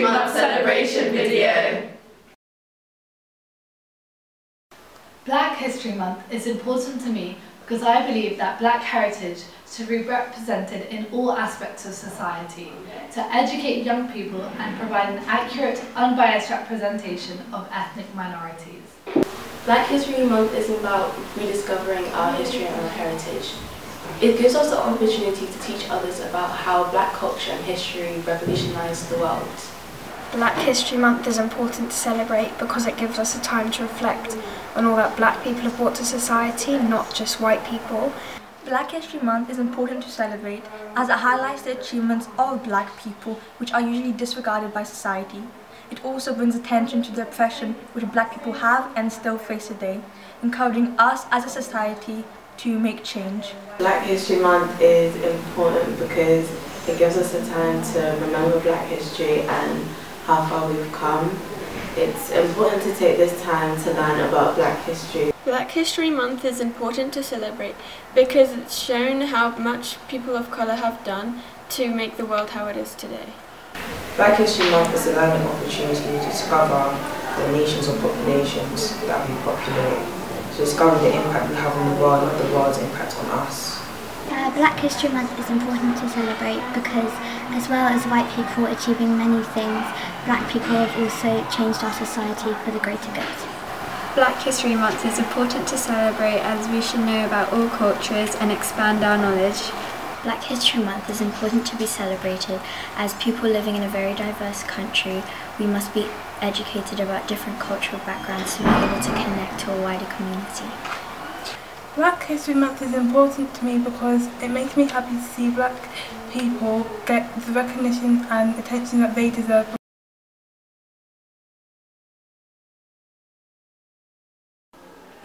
History Month celebration video. Black History Month is important to me because I believe that Black heritage should be represented in all aspects of society, to educate young people and provide an accurate, unbiased representation of ethnic minorities. Black History Month is about rediscovering our history and our heritage. It gives us the opportunity to teach others about how Black culture and history revolutionised the world. Black History Month is important to celebrate because it gives us a time to reflect on all that Black people have brought to society, not just white people. Black History Month is important to celebrate as it highlights the achievements of Black people which are usually disregarded by society. It also brings attention to the oppression which Black people have and still face today, encouraging us as a society to make change. Black History Month is important because it gives us the time to remember Black history and how far we've come. It's important to take this time to learn about Black history. Black History Month is important to celebrate because it's shown how much people of colour have done to make the world how it is today. Black History Month is a learning opportunity to discover the nations or populations that we populate, to discover the impact we have on the world, not the world's impact on us. Black History Month is important to celebrate because, as well as white people achieving many things, Black people have also changed our society for the greater good. Black History Month is important to celebrate as we should know about all cultures and expand our knowledge. Black History Month is important to be celebrated as people living in a very diverse country, we must be educated about different cultural backgrounds to be able to connect to a wider community. Black History Month is important to me because it makes me happy to see Black people get the recognition and attention that they deserve.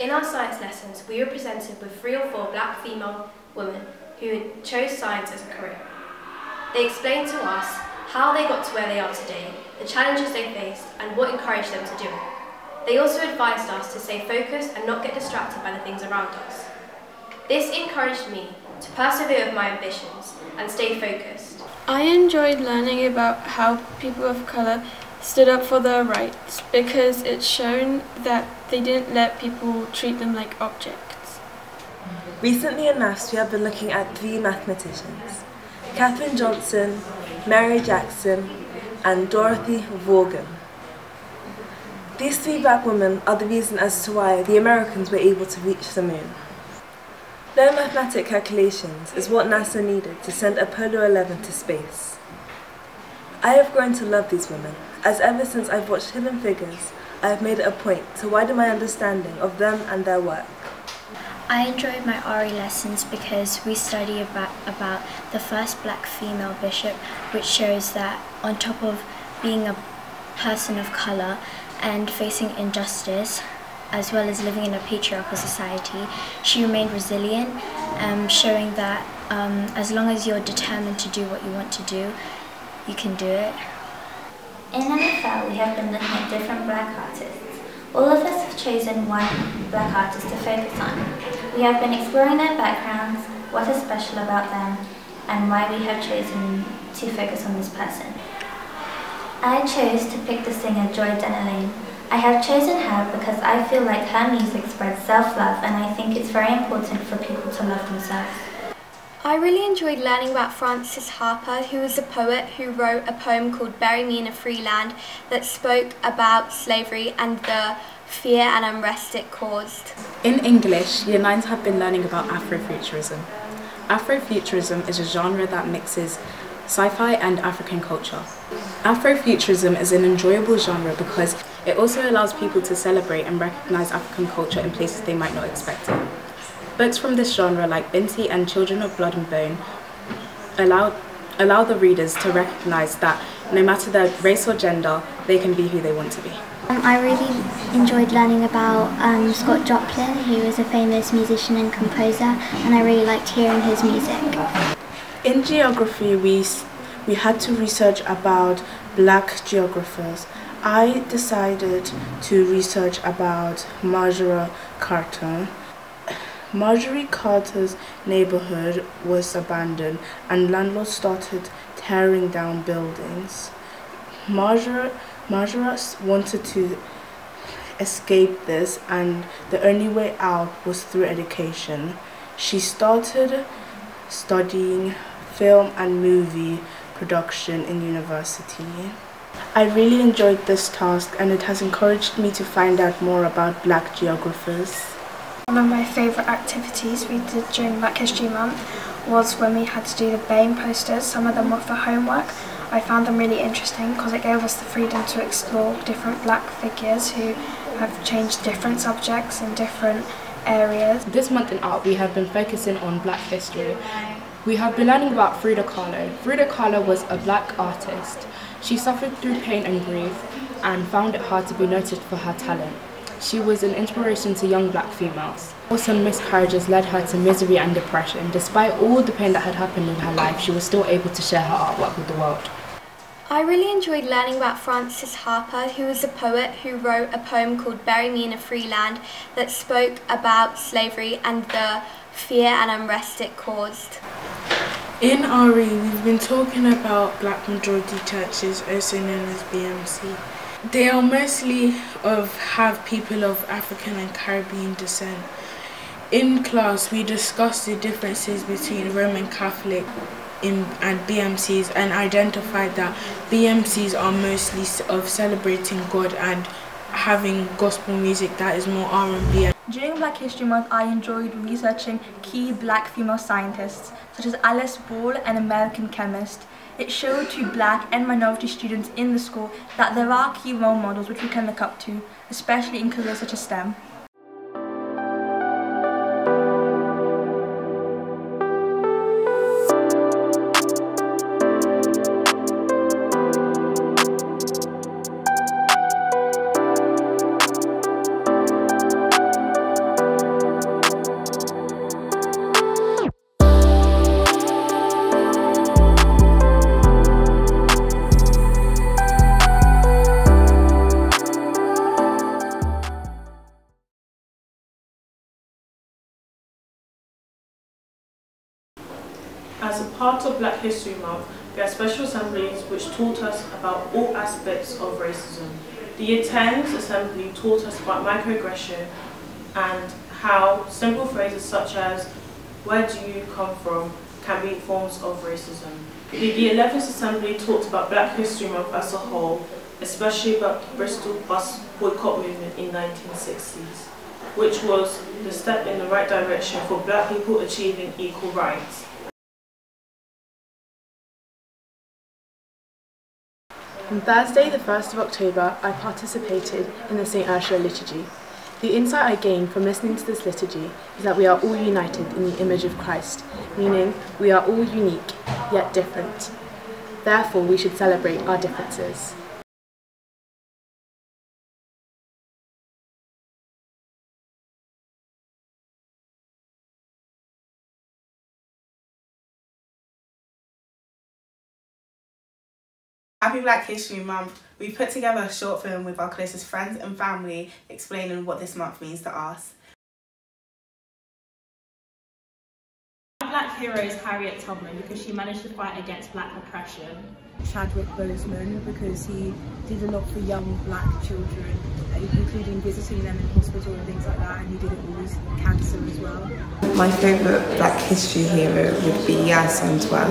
In our science lessons, we were presented with 3 or 4 Black female women who chose science as a career. They explained to us how they got to where they are today, the challenges they faced, and what encouraged them to do it. They also advised us to stay focused and not get distracted by the things around us. This encouraged me to persevere with my ambitions and stay focused. I enjoyed learning about how people of colour stood up for their rights because it's shown that they didn't let people treat them like objects. Recently in maths we have been looking at 3 mathematicians, Katherine Johnson, Mary Jackson and Dorothy Vaughan. These 3 Black women are the reason as to why the Americans were able to reach the moon. Their mathematic calculations is what NASA needed to send Apollo 11 to space. I have grown to love these women, as ever since I've watched Hidden Figures, I have made it a point to widen my understanding of them and their work. I enjoyed my RE lessons because we study about the first Black female bishop, which shows that on top of being a person of colour and facing injustice, as well as living in a patriarchal society, she remained resilient, showing that as long as you're determined to do what you want to do, you can do it. In NFL, we have been looking at different Black artists. All of us have chosen one Black artist to focus on. We have been exploring their backgrounds, what is special about them, and why we have chosen to focus on this person. I chose to pick the singer Joy Denalane. I have chosen her because I feel like her music spreads self-love, and I think it's very important for people to love themselves. I really enjoyed learning about Frances Harper, who was a poet who wrote a poem called Bury Me in a Free Land that spoke about slavery and the fear and unrest it caused. In English, Year 9s have been learning about Afrofuturism. Afrofuturism is a genre that mixes sci-fi and African culture. Afrofuturism is an enjoyable genre because it also allows people to celebrate and recognise African culture in places they might not expect it. Books from this genre, like Binti and Children of Blood and Bone, allow the readers to recognise that no matter their race or gender, they can be who they want to be. I really enjoyed learning about Scott Joplin, who is a famous musician and composer, and I really liked hearing his music. In geography, we had to research about Black geographers. I decided to research about Marjorie Carter. Marjorie Carter's neighborhood was abandoned and landlords started tearing down buildings. Marjorie wanted to escape this, and the only way out was through education. She started studying film and movie production in university. I really enjoyed this task, and it has encouraged me to find out more about Black geographers. One of my favourite activities we did during Black History Month was when we had to do the BAME posters. Some of them were for homework. I found them really interesting because it gave us the freedom to explore different Black figures who have changed different subjects in different areas. This month in art we have been focusing on Black history. We have been learning about Frida Kahlo. Frida Kahlo was a Black artist. She suffered through pain and grief and found it hard to be noticed for her talent. She was an inspiration to young Black females. Also, miscarriages led her to misery and depression. Despite all the pain that had happened in her life, she was still able to share her artwork with the world. I really enjoyed learning about Frances Harper, who was a poet who wrote a poem called Bury Me in a Free Land that spoke about slavery and the fear and unrest it caused. In RE, we've been talking about Black majority churches, also known as BMC. They are mostly have people of African and Caribbean descent. In class, we discussed the differences between Roman Catholic and BMCs and identified that BMCs are mostly of celebrating God and having gospel music that is more R&B. During Black History Month, I enjoyed researching key Black female scientists such as Alice Ball, an American chemist. It showed to Black and minority students in the school that there are key role models which we can look up to, especially in careers such as STEM. As a part of Black History Month, we had special assemblies which taught us about all aspects of racism. The Attends assembly taught us about microaggression and how simple phrases such as "where do you come from" can be forms of racism. The 11th assembly talked about Black History Month as a whole, especially about the Bristol bus boycott movement in the 1960s, which was the step in the right direction for Black people achieving equal rights. On Thursday, the 1st of October, I participated in the St. Ursula liturgy. The insight I gained from listening to this liturgy is that we are all united in the image of Christ, meaning we are all unique, yet different. Therefore, we should celebrate our differences. Happy Black History Month. We put together a short film with our closest friends and family explaining what this month means to us. Our Black hero is Harriet Tubman because she managed to fight against Black oppression. Chadwick Boseman because he did a lot for young Black children, including visiting them in hospital and things like that, and he did it with cancer as well. My favourite Black history hero would be Yaa Asantewaa,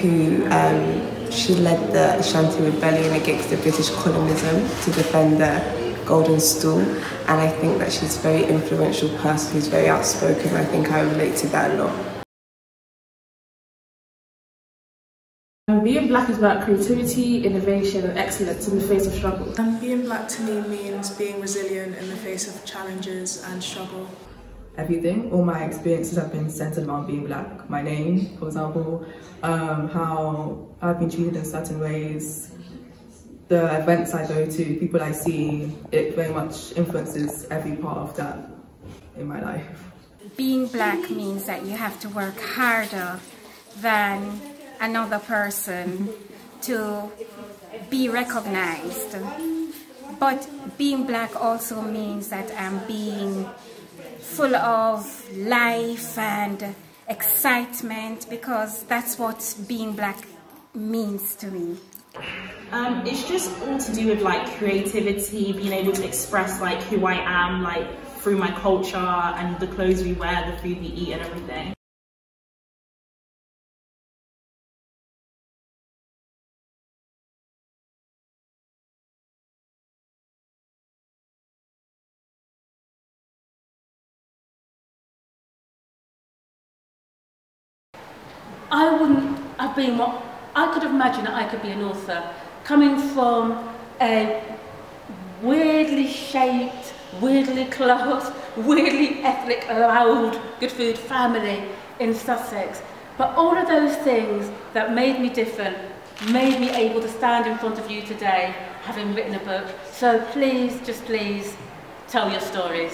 who she led the Ashanti Rebellion against the British colonialism to defend the Golden Stool, and I think that she's a very influential person who's very outspoken. I think I relate to that a lot. Being Black is about creativity, innovation and excellence in the face of struggle. Being Black to me means being resilient in the face of challenges and struggle. Everything, all my experiences have been centered around being Black. My name, for example, how I've been treated in certain ways, the events I go to, people I see, it very much influences every part of that in my life. Being Black means that you have to work harder than another person to be recognized. But being Black also means that I'm being full of life and excitement, because that's what being Black means to me. It's just all to do with like creativity, being able to express like who I am, like through my culture and the clothes we wear, the food we eat and everything. I wouldn't have been what I could have imagined that I could be an author, coming from a weirdly shaped, weirdly clothed, weirdly ethnic, loud, good food family in Sussex. But all of those things that made me different made me able to stand in front of you today, having written a book. So please, just please, tell your stories.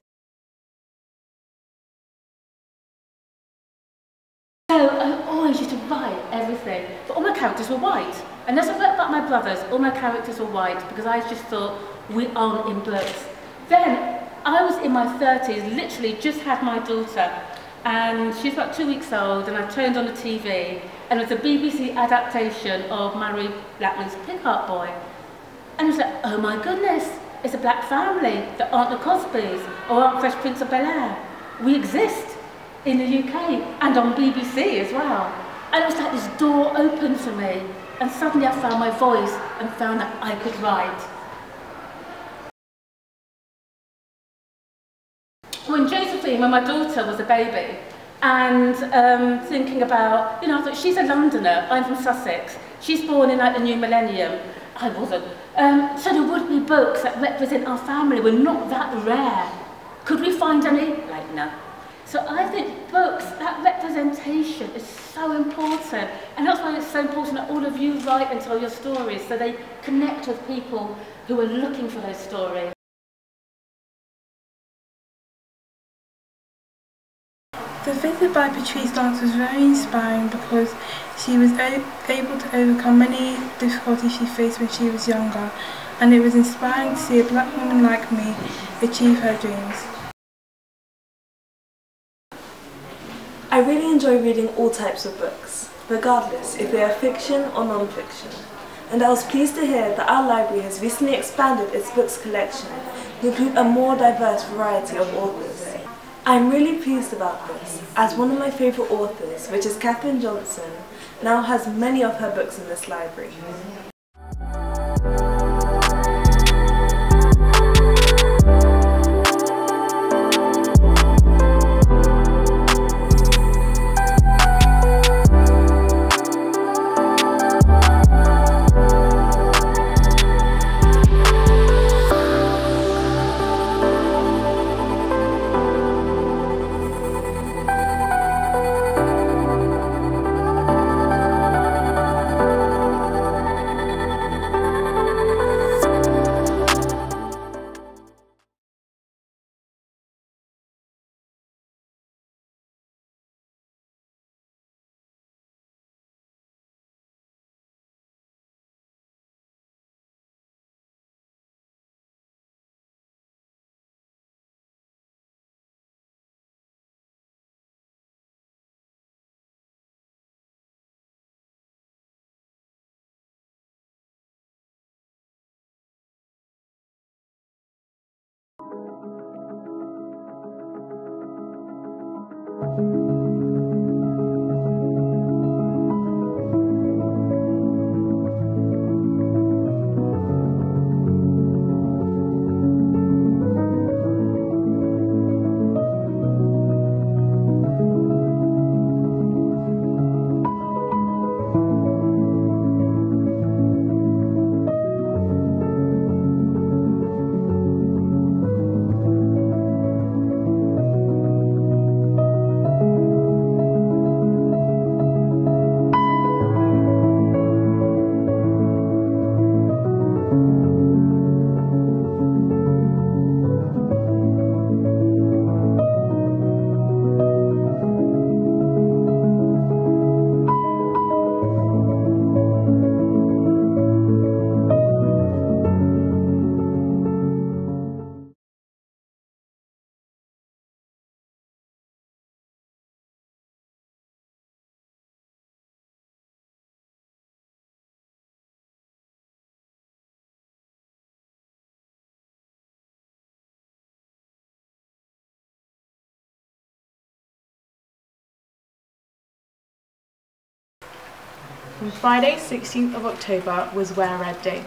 So I always used to write everything, but all my characters were white. And as I wrote about my brothers, all my characters were white because I just thought, we aren't in books. Then I was in my 30s, literally just had my daughter, and she's about 2 weeks old, and I turned on the TV, and it was a BBC adaptation of Murray Blackman's Pig Heart Boy. And I was like, oh my goodness, it's a black family that aren't the Cosbys or aren't Fresh Prince of Bel-Air. We exist in the UK and on BBC as well. And it was like this door opened for me, and suddenly I found my voice and found that I could write. When Josephine, when my daughter was a baby, and thinking about, you know, I thought she's a Londoner, I'm from Sussex, she's born in like the new millennium, I wasn't. So there would be books that represent our family, we're not that rare. Could we find any? Like, no. So I think books, that representation is so important, and that's why it's so important that all of you write and tell your stories so they connect with people who are looking for those stories. The visit by Patrice Lance was very inspiring because she was able to overcome many difficulties she faced when she was younger, and it was inspiring to see a black woman like me achieve her dreams. I really enjoy reading all types of books, regardless if they are fiction or non-fiction. And I was pleased to hear that our library has recently expanded its books collection to include a more diverse variety of authors. I'm really pleased about this, as one of my favourite authors, which is Katherine Johnson, now has many of her books in this library. On Friday, 16th of October was Wear Red Day.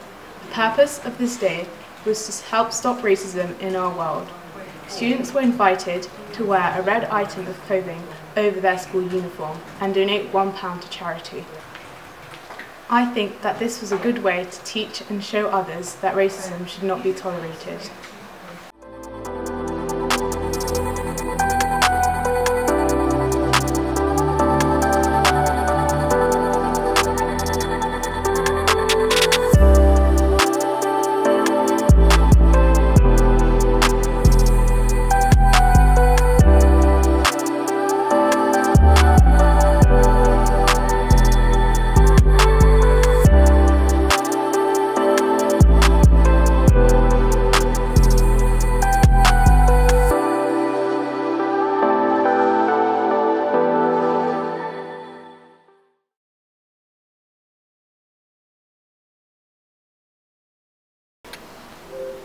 The purpose of this day was to help stop racism in our world. Students were invited to wear a red item of clothing over their school uniform and donate £1 to charity. I think that this was a good way to teach and show others that racism should not be tolerated.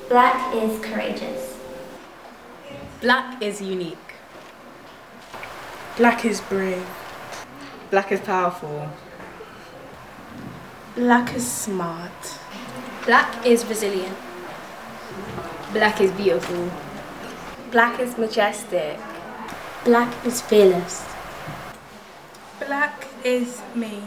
Black is courageous. Black is unique. Black is brave. Black is powerful. Black is smart. Black is resilient. Black is beautiful. Black is majestic. Black is fearless. Black is me.